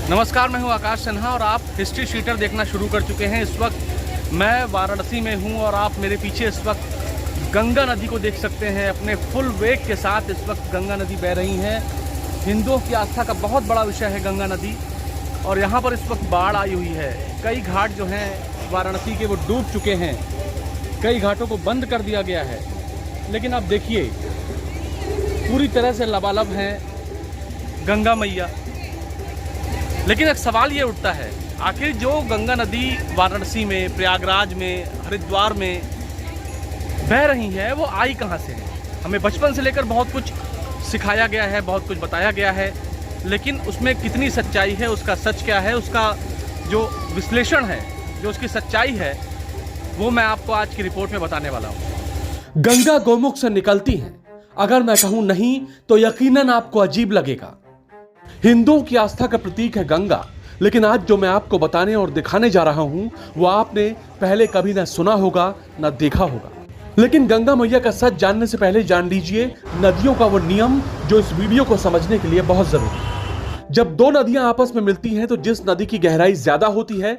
नमस्कार, मैं हूं आकाश सिन्हा और आप हिस्ट्री शीटर देखना शुरू कर चुके हैं। इस वक्त मैं वाराणसी में हूं और आप मेरे पीछे इस वक्त गंगा नदी को देख सकते हैं। अपने फुल वेग के साथ इस वक्त गंगा नदी बह रही है। हिंदुओं की आस्था का बहुत बड़ा विषय है गंगा नदी, और यहाँ पर इस वक्त बाढ़ आई हुई है। कई घाट जो हैं वाराणसी के वो डूब चुके हैं, कई घाटों को बंद कर दिया गया है। लेकिन आप देखिए, पूरी तरह से लबालब हैं गंगा मैया। लेकिन एक सवाल ये उठता है, आखिर जो गंगा नदी वाराणसी में, प्रयागराज में, हरिद्वार में बह रही है वो आई कहाँ से है? हमें बचपन से लेकर बहुत कुछ सिखाया गया है, बहुत कुछ बताया गया है, लेकिन उसमें कितनी सच्चाई है, उसका सच क्या है, उसका जो विश्लेषण है, जो उसकी सच्चाई है, वो मैं आपको आज की रिपोर्ट में बताने वाला हूँ। गंगा गोमुख से निकलती है, अगर मैं कहूं नहीं तो यकीनन आपको अजीब लगेगा। हिंदुओं की आस्था का प्रतीक है गंगा, लेकिन आज जो मैं आपको बताने और दिखाने जा रहा हूं वो आपने पहले कभी ना सुना होगा ना देखा होगा। लेकिन गंगा मैया का सच जानने से पहले जान लीजिए नदियों का वो नियम जो इस वीडियो को समझने के लिए बहुत जरूरी है। जब दो नदियां आपस में मिलती हैं तो जिस नदी की गहराई ज्यादा होती है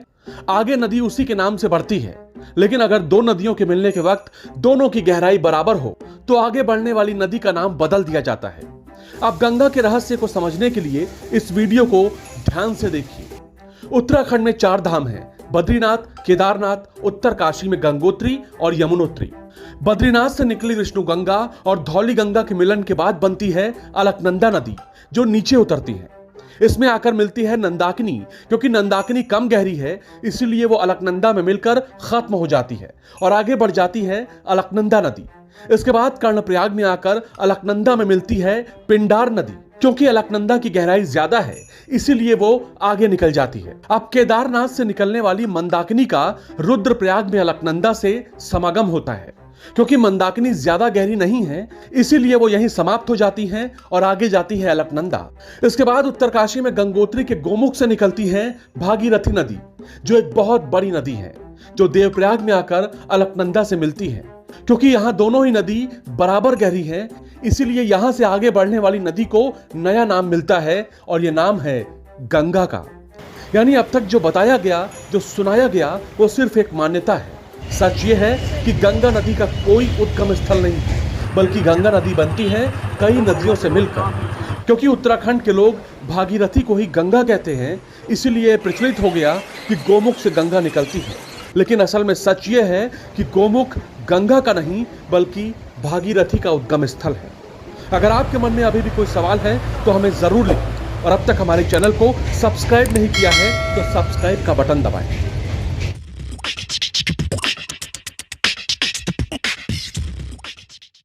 आगे नदी उसी के नाम से बढ़ती है। लेकिन अगर दो नदियों के मिलने के वक्त दोनों की गहराई बराबर हो तो आगे बढ़ने वाली नदी का नाम बदल दिया जाता है। अब गंगा के रहस्य को समझने के लिए इस वीडियो को ध्यान से देखिए। उत्तराखंड में 4 धाम हैं: बद्रीनाथ, केदारनाथ, उत्तर काशी में गंगोत्री और यमुनोत्री। बद्रीनाथ से निकली विष्णु गंगा और धौली गंगा के मिलन के बाद बनती है अलकनंदा नदी, जो नीचे उतरती है। इसमें आकर मिलती है नंदाकिनी। क्योंकि नंदाकिनी कम गहरी है इसलिए वो अलकनंदा में मिलकर खत्म हो जाती है और आगे बढ़ जाती है अलकनंदा नदी। इसके बाद कर्णप्रयाग में आकर अलकनंदा में मिलती है पिंडार नदी। क्योंकि अलकनंदा की गहराई ज्यादा है इसीलिए वो आगे निकल जाती है। अब केदारनाथ से निकलने वाली मंदाकिनी का रुद्रप्रयाग में अलकनंदा से समागम होता है। क्योंकि मंदाकिनी ज्यादा गहरी नहीं है इसीलिए वो यहीं समाप्त हो जाती हैं और आगे जाती है अलकनंदा। इसके बाद उत्तरकाशी में गंगोत्री के गोमुख से निकलती है भागीरथी नदी, जो एक बहुत बड़ी नदी है, जो देवप्रयाग में आकर अलकनंदा से मिलती है। क्योंकि यहां दोनों ही नदी बराबर गहरी है इसीलिए यहां से आगे बढ़ने वाली नदी को नया नाम मिलता है और यह नाम है गंगा का। यानी अब तक जो बताया गया, जो सुनाया गया, वो सिर्फ एक मान्यता है। सच ये है कि गंगा नदी का कोई उद्गम स्थल नहीं है, बल्कि गंगा नदी बनती है कई नदियों से मिलकर। क्योंकि उत्तराखंड के लोग भागीरथी को ही गंगा कहते हैं इसीलिए प्रचलित हो गया कि गोमुख से गंगा निकलती है। लेकिन असल में सच ये है कि गोमुख गंगा का नहीं बल्कि भागीरथी का उद्गम स्थल है। अगर आपके मन में अभी भी कोई सवाल है तो हमें जरूर लिखें, और अब तक हमारे चैनल को सब्सक्राइब नहीं किया है तो सब्सक्राइब का बटन दबाएं।